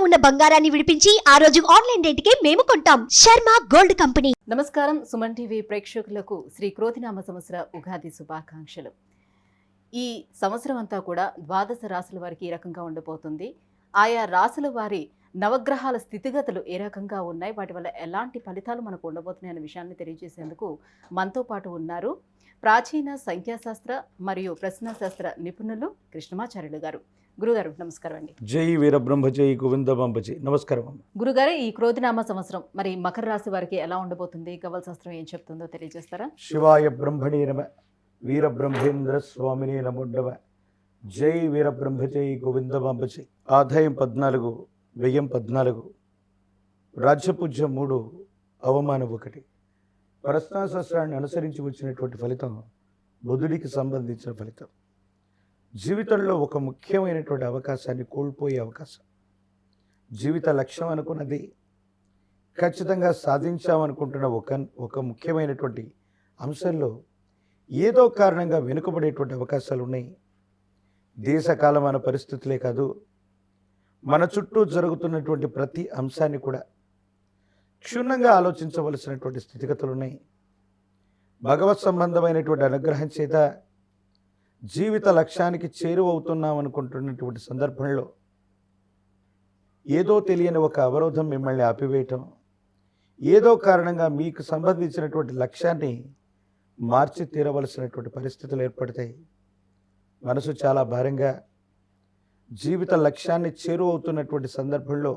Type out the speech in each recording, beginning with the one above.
ఉన్న బంగారాన్ని విడిపించి ఆ రోజు ఆన్లైన్ రేటుకే మేము కొంటాం. Sharma gold company. నమస్కారం. సుమన్ టీవీ ప్రేక్షకులకు శ్రీ క్రోధినామ సంవత్సర ఉగాది శుభాకాంక్షలు. ఈ సంవత్సరం అంతా కూడా ద్వాదశ రాశుల వారికి ఏ రకంగా ఉండబోతుంది, ఆయా రాశుల వారి నవగ్రహాల స్థితిగతులు ఏ రకంగా ఉన్నాయి, వాటి వల్ల ఎలాంటి ఫలితాలు మనకు ఉండబోతున్నాయి అనే విషయాన్ని తెలియజేసేందుకు మనతో పాటు ఉన్నారు ప్రాచీన సంఖ్యాశాస్త్ర మరియు ప్రశ్నాశాస్త్ర నిపుణులు కృష్ణమాచార్యులు గారు. గురుగారు నమస్కారం అండి. జై వీరబ్రహ్మ జై గోవిందబాంబజీ. నమస్కారం. గురుగారు, ఈ క్రోధినామ సంవత్సరం మరి మకర రాశి వారికి ఎలా ఉండబోతుంది, ఖగోళ శాస్త్రం ఏం చెప్తుందో తెలియజేస్తారా? శివాయ బ్రహ్మణే నమ, వీరబ్రహ్మేంద్ర స్వామినే నమోడ్డవ. జై వీరబ్రహ్మ జై గోవిందబాంబజీ. ఆదాయం 14, వ్యయం 14, రాజ్యపూజ్యం 3, అవమానం 1. ప్రశ్నాశాస్త్రాన్ని అనుసరించి వచ్చినటువంటి ఫలితం బుధుడికి సంబంధించిన ఫలితం. జీవితంలో ఒక ముఖ్యమైనటువంటి అవకాశాన్ని కోల్పోయే అవకాశం. జీవిత లక్ష్యం అనుకున్నది ఖచ్చితంగా సాధించామనుకుంటున్న ఒక ముఖ్యమైనటువంటి అంశంలో ఏదో కారణంగా వెనుకబడేటువంటి అవకాశాలు ఉన్నాయి. దేశకాలమాన పరిస్థితులే కాదు, మన చుట్టూ జరుగుతున్నటువంటి ప్రతి అంశాన్ని కూడా క్షుణ్ణంగా ఆలోచించవలసినటువంటి స్థితిగతులు ఉన్నాయి. భగవత్ సంబంధమైనటువంటి అనుగ్రహం చేత జీవిత లక్ష్యానికి చేరువవుతున్నాం అనుకుంటున్నటువంటి సందర్భంలో ఏదో తెలియని ఒక అవరోధం మిమ్మల్ని ఆపివేయటం, ఏదో కారణంగా మీకు సంబంధించినటువంటి లక్ష్యాన్ని మార్చి తీరవలసినటువంటి పరిస్థితులు ఏర్పడతాయి. మనసు చాలా భారంగా జీవిత లక్ష్యాన్ని చేరువవుతున్నటువంటి సందర్భంలో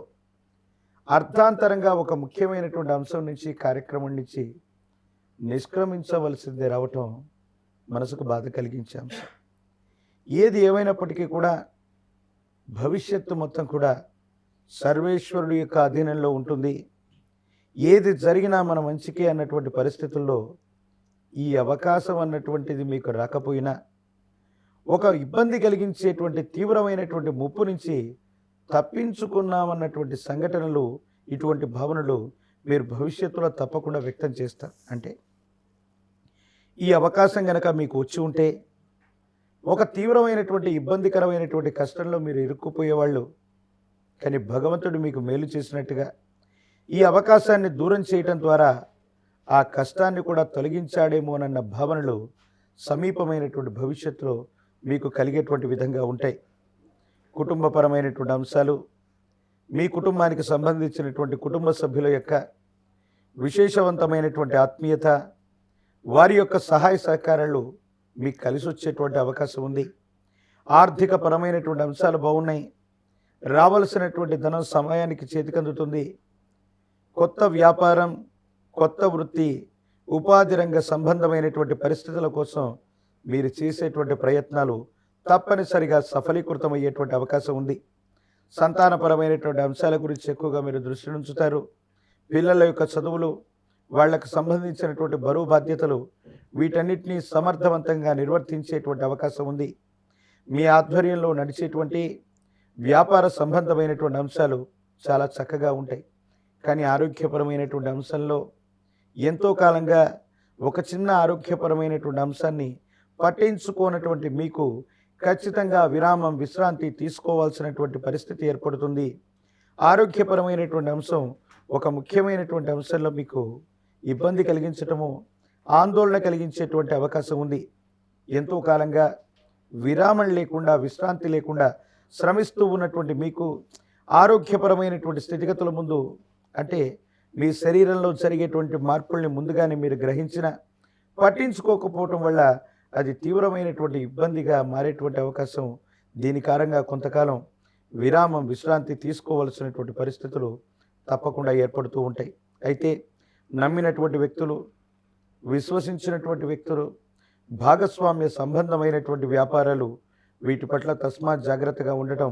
అర్థాంతరంగా ఒక ముఖ్యమైనటువంటి అంశం నుంచి, కార్యక్రమం నుంచి నిష్క్రమించవలసిందే రావటం మనసుకు బాధ కలిగించే అంశం. ఏది ఏమైనప్పటికీ కూడా భవిష్యత్తు మొత్తం కూడా సర్వేశ్వరుడు యొక్క అధీనంలో ఉంటుంది. ఏది జరిగినా మన మంచికే అన్నటువంటి పరిస్థితుల్లో ఈ అవకాశం అన్నటువంటిది మీకు రాకపోయినా ఒక ఇబ్బంది కలిగించేటువంటి తీవ్రమైనటువంటి ముప్పు నుంచి తప్పించుకున్నామన్నటువంటి సంఘటనలు, ఇటువంటి భావనలు మీరు భవిష్యత్తులో తప్పకుండా వ్యక్తం చేస్తారు. అంటే ఈ అవకాశం కనుక మీకు వచ్చి ఉంటే ఒక తీవ్రమైనటువంటి ఇబ్బందికరమైనటువంటి కష్టంలో మీరు ఇరుక్కుపోయేవాళ్ళు, కానీ భగవంతుడు మీకు మేలు చేసినట్టుగా ఈ అవకాశాన్ని దూరం చేయటం ద్వారా ఆ కష్టాన్ని కూడా తొలగించాడేమోనన్న భావనలు సమీపమైనటువంటి భవిష్యత్తులో మీకు కలిగేటువంటి విధంగా ఉంటాయి. కుటుంబపరమైనటువంటి అంశాలు, మీ కుటుంబానికి సంబంధించినటువంటి కుటుంబ సభ్యుల యొక్క విశేషవంతమైనటువంటి ఆత్మీయత, వారి యొక్క సహాయ సహకారాలు మీకు కలిసి వచ్చేటువంటి అవకాశం ఉంది. ఆర్థిక పరమైనటువంటి అంశాలు బాగున్నాయి. రావలసినటువంటి ధనం సమయానికి చేతికందుతుంది. కొత్త వ్యాపారం, కొత్త వృత్తి, ఉపాధి రంగ సంబంధమైనటువంటి పరిస్థితుల కోసం మీరు చేసేటువంటి ప్రయత్నాలు తప్పనిసరిగా సఫలీకృతమయ్యేటువంటి అవకాశం ఉంది. సంతానపరమైనటువంటి అంశాల గురించి ఎక్కువగా మీరు దృష్టి ఉంచుతారు. పిల్లల యొక్క చదువులు, వాళ్లకు సంబంధించినటువంటి బరువు బాధ్యతలు, వీటన్నిటినీ సమర్థవంతంగా నిర్వర్తించేటువంటి అవకాశం ఉంది. మీ ఆధ్వర్యంలో నడిచేటువంటి వ్యాపార సంబంధమైనటువంటి అంశాలు చాలా చక్కగా ఉంటాయి. కానీ ఆరోగ్యపరమైనటువంటి అంశంలో ఎంతో కాలంగా ఒక చిన్న ఆరోగ్యపరమైనటువంటి అంశాన్ని పట్టించుకోనటువంటి మీకు ఖచ్చితంగా విరామం, విశ్రాంతి తీసుకోవాల్సినటువంటి పరిస్థితి ఏర్పడుతుంది. ఆరోగ్యపరమైనటువంటి అంశం ఒక ముఖ్యమైనటువంటి అంశంలో మీకు ఇబ్బంది కలిగించటము, ఆందోళన కలిగించేటువంటి అవకాశం ఉంది. ఎంతో కాలంగా విరామం లేకుండా, విశ్రాంతి లేకుండా శ్రమిస్తూ ఉన్నటువంటి మీకు ఆరోగ్యపరమైనటువంటి స్థితిగతుల ముందు, అంటే మీ శరీరంలో జరిగేటువంటి మార్పుల్ని ముందుగానే మీరు గ్రహించిన పట్టించుకోకపోవటం వల్ల అది తీవ్రమైనటువంటి ఇబ్బందిగా మారేటువంటి అవకాశం. దీని కారణంగా కొంతకాలం విరామం, విశ్రాంతి తీసుకోవలసినటువంటి పరిస్థితులు తప్పకుండా ఏర్పడుతూ ఉంటాయి. అయితే నమ్మినటువంటి వ్యక్తులు, విశ్వసించినటువంటి వ్యక్తులు, భాగస్వామ్య సంబంధమైనటువంటి వ్యాపారాలు, వీటి పట్ల తస్మాత్ జాగ్రత్తగా ఉండటం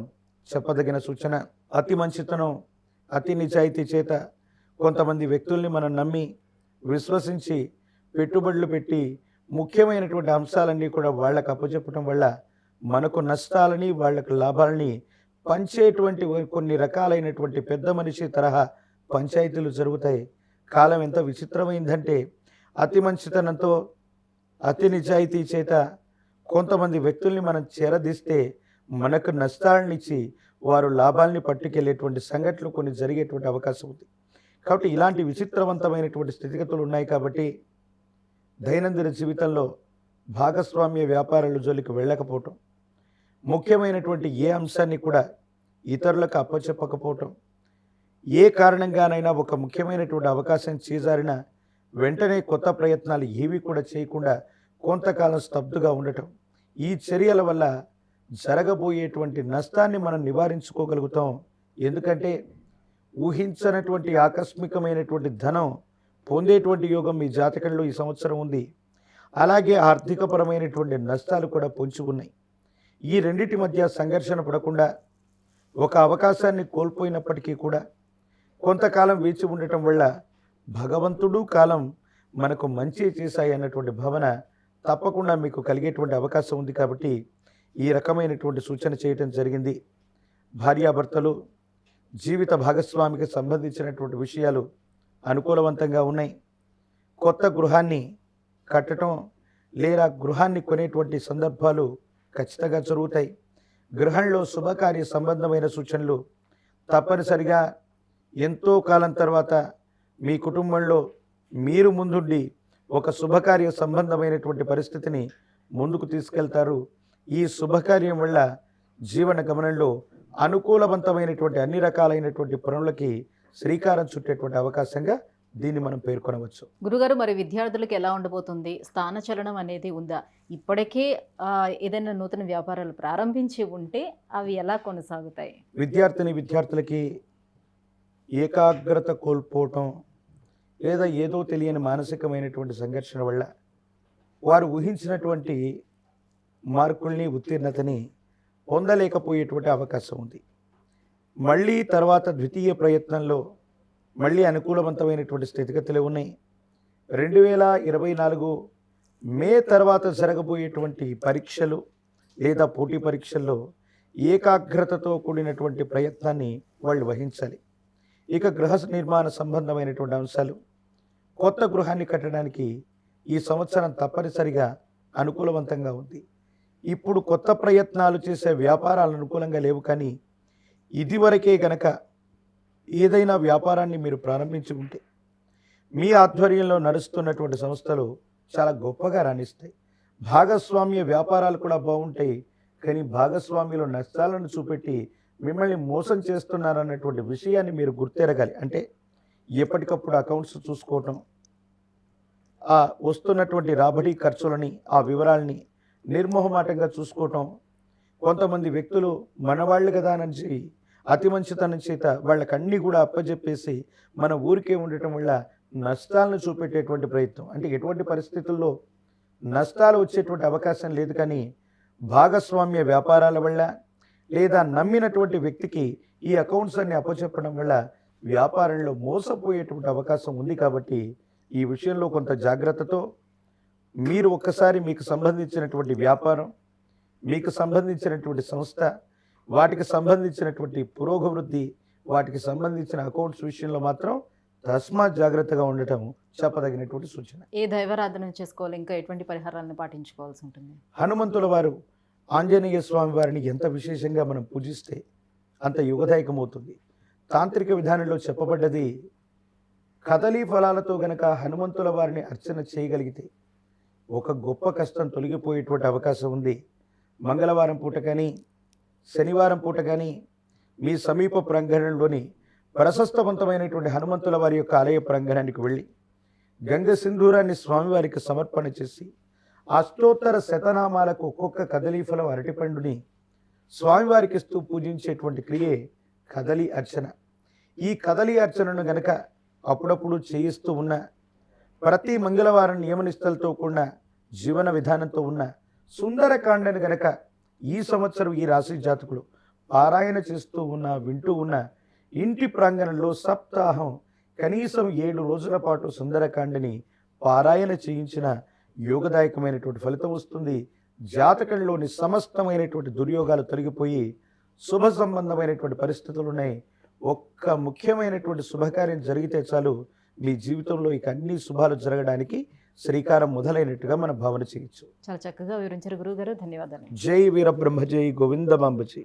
చెప్పదగిన సూచన. అతి మంచితనం, అతి నిజాయితీ చేత కొంతమంది వ్యక్తుల్ని మనం నమ్మి, విశ్వసించి పెట్టుబడులు పెట్టి ముఖ్యమైనటువంటి అంశాలన్నీ కూడా వాళ్ళకు అప్పచెప్పడం వల్ల మనకు నష్టాలని, వాళ్లకు లాభాలని పంచేటువంటి కొన్ని రకాలైనటువంటి పెద్ద మనిషి తరహా పంచాయతీలు జరుగుతాయి. కాలం ఎంత విచిత్రమైందంటే అతి మంచితనంతో, అతి నిజాయితీ చేత కొంతమంది వ్యక్తుల్ని మనం చేరదీస్తే మనకు నష్టాలనిచ్చి వారు లాభాల్ని పట్టుకెళ్ళేటువంటి సంఘటనలు కొన్ని జరిగేటువంటి అవకాశం ఉంది. కాబట్టి ఇలాంటి విచిత్రవంతమైనటువంటి స్థితిగతులు ఉన్నాయి. కాబట్టి దైనందిన జీవితంలో భాగస్వామ్య వ్యాపారాల జోలికి వెళ్ళకపోవటం, ముఖ్యమైనటువంటి ఏ అంశాన్ని కూడా ఇతరులకు అప్పచెప్పకపోవటం, ఏ కారణంగానైనా ఒక ముఖ్యమైనటువంటి అవకాశం చేజారిన వెంటనే కొత్త ప్రయత్నాలు ఏవి కూడా చేయకుండా కొంతకాలం స్తబ్దుగా ఉండటం, ఈ చర్యల వల్ల జరగబోయేటువంటి నష్టాన్ని మనం నివారించుకోగలుగుతాం. ఎందుకంటే ఊహించనటువంటి ఆకస్మికమైనటువంటి ధనం పొందేటువంటి యోగం మీ జాతకంలో ఈ సంవత్సరం ఉంది. అలాగే ఆర్థికపరమైనటువంటి నష్టాలు కూడా పొంచి ఉన్నాయి. ఈ రెండిటి మధ్య సంఘర్షణ పడకుండా ఒక అవకాశాన్ని కోల్పోయినప్పటికీ కూడా కొంతకాలం వేచి ఉండటం వల్ల భగవంతుడు కాలం మనకు మంచి చేశాయి అన్నటువంటి భావన తప్పకుండా మీకు కలిగేటువంటి అవకాశం ఉంది. కాబట్టి ఈ రకమైనటువంటి సూచన చేయటం జరిగింది. భార్యాభర్తలు జీవిత భాగస్వామికి సంబంధించినటువంటి విషయాలు అనుకూలవంతంగా ఉన్నాయి. కొత్త గృహాన్ని కట్టడం లేదా గృహాన్ని కొనేటువంటి సందర్భాలు ఖచ్చితంగా జరుగుతాయి. గృహంలో శుభకార్య సంబంధమైన సూచనలు తప్పనిసరిగా ఎంతో కాలం తర్వాత మీ కుటుంబంలో మీరు ముందుండి ఒక శుభకార్య సంబంధమైనటువంటి పరిస్థితిని ముందుకు తీసుకెళ్తారు. ఈ శుభకార్యం వల్ల జీవన గమనంలో అనుకూలవంతమైనటువంటి అన్ని రకాలైనటువంటి పనులకి శ్రీకారం చుట్టేటువంటి అవకాశంగా దీన్ని మనం పేర్కొనవచ్చు. గురుగారు, మరి విద్యార్థులకు ఎలా ఉండబోతుంది? స్థానచలనం అనేది ఉందా? ఇప్పటికే ఏదైనా నూతన వ్యాపారాలు ప్రారంభించి ఉంటే అవి ఎలా కొనసాగుతాయి? విద్యార్థులకి ఏకాగ్రత కోల్పోవటం లేదా ఏదో తెలియని మానసికమైనటువంటి సంఘర్షణ వల్ల వారు ఊహించినటువంటి మార్కుల్ని ఉత్తీర్ణతని పొందలేకపోయేటువంటి అవకాశం ఉంది. మళ్ళీ తర్వాత ద్వితీయ ప్రయత్నంలో మళ్ళీ అనుకూలవంతమైనటువంటి స్థితిగతులు ఉన్నాయి. 2024 మే తర్వాత జరగబోయేటువంటి పరీక్షలు లేదా పోటీ పరీక్షల్లో ఏకాగ్రతతో కూడినటువంటి ప్రయత్నాన్ని వాళ్ళు వహించాలి. ఇక గృహ నిర్మాణ సంబంధమైనటువంటి అంశాలు, కొత్త గృహాన్ని కట్టడానికి ఈ సంవత్సరం తప్పనిసరిగా అనుకూలవంతంగా ఉంది. ఇప్పుడు కొత్త ప్రయత్నాలు చేసే వ్యాపారాలు అనుకూలంగా లేవు. కానీ ఇదివరకే గనక ఏదైనా వ్యాపారాన్ని మీరు ప్రారంభించి ఉంటే మీ ఆధ్వర్యంలో నడుస్తున్నటువంటి సంస్థలు చాలా గొప్పగా రాణిస్తాయి. భాగస్వామ్య వ్యాపారాలు కూడా బాగుంటాయి. కానీ భాగస్వామ్యంలో నష్టాలను చూపెట్టి మిమ్మల్ని మోసం చేస్తున్నారన్నటువంటి విషయాన్ని మీరు గుర్తెరగాలి. అంటే ఎప్పటికప్పుడు అకౌంట్స్ చూసుకోవటం, ఆ వస్తున్నటువంటి రాబడి ఖర్చులని, ఆ వివరాలని నిర్మోహమాటంగా చూసుకోవటం. కొంతమంది వ్యక్తులు మనవాళ్ళు కదా నుంచి అతి మంచితనం చేత వాళ్ళకన్నీ కూడా అప్పచెప్పేసి మన ఊరికే ఉండటం వల్ల నష్టాలను చూపెట్టేటువంటి ప్రయత్నం. అంటే ఎటువంటి పరిస్థితుల్లో నష్టాలు వచ్చేటువంటి అవకాశం లేదు. కానీ భాగస్వామ్య వ్యాపారాల వల్ల లేదా నమ్మినటువంటి వ్యక్తికి ఈ అకౌంట్స్ అన్ని అప్పచెప్పడం వల్ల వ్యాపారంలో మోసపోయేటువంటి అవకాశం ఉంది. కాబట్టి ఈ విషయంలో కొంత జాగ్రత్తతో మీరు ఒక్కసారి మీకు సంబంధించినటువంటి వ్యాపారం, మీకు సంబంధించినటువంటి సంస్థ, వాటికి సంబంధించినటువంటి పురోగవృద్ధి, వాటికి సంబంధించిన అకౌంట్స్ విషయంలో మాత్రం తస్మాత్ జాగ్రత్తగా ఉండటం చెప్పదగినటువంటి సూచన. ఏ దైవారాధన చేసుకోవాలి? ఇంకా ఎటువంటి పరిహారాలను పాటించుకోవాల్సి ఉంటుంది? హనుమంతుల వారు, ఆంజనేయ స్వామి వారిని ఎంత విశేషంగా మనం పూజిస్తే అంత యుగదాయకమవుతుంది. తాంత్రిక విధానంలో చెప్పబడ్డది, కదలీ ఫలాలతో గనక హనుమంతుల వారిని అర్చన చేయగలిగితే ఒక గొప్ప కష్టం తొలగిపోయేటువంటి అవకాశం ఉంది. మంగళవారం పూట కానీ శనివారం పూట కానీ మీ సమీప ప్రాంగణంలోని ప్రశస్తవంతమైనటువంటి హనుమంతుల వారి యొక్క ఆలయ ప్రాంగణానికి వెళ్ళి గంగ సింధూరాన్ని స్వామివారికి సమర్పణ చేసి అష్టోత్తర శతనామాలకు ఒక్కొక్క కదలీఫలం అరటిపండుని స్వామివారికి ఇస్తూ పూజించేటువంటి క్రియే కదలి అర్చన. ఈ కదలి అర్చనను గనక అప్పుడప్పుడు చేయిస్తూ ఉన్న, ప్రతి మంగళవారం నియమనిష్టలతో కూడిన జీవన విధానంతో ఉన్న సుందరకాండను గనక ఈ సంవత్సరం ఈ రాశి జాతకులు పారాయణ చేస్తూ ఉన్న, వింటూ ఉన్న, ఇంటి ప్రాంగణంలో సప్తాహం కనీసం 7 రోజుల పాటు సుందరకాండని పారాయణ చేయించిన యోగదాయకమైనటువంటి ఫలితం వస్తుంది. జాతకంలోని సమస్తమైనటువంటి దుర్యోగాలు తొలగిపోయి శుభ సంబంధమైనటువంటి పరిస్థితులు ఉన్నాయి. ఒక్క ముఖ్యమైనటువంటి శుభకార్యం జరిగితే చాలు మీ జీవితంలో ఇక అన్ని శుభాలు జరగడానికి శ్రీకారం మొదలైనట్టుగా మనం భావన చేయొచ్చు. చాలా చక్కగా వివరించారు గురువుగారు. ధన్యవాదాలు. జై వీరబ్రహ్మ, జై గోవిందమాంబ జై.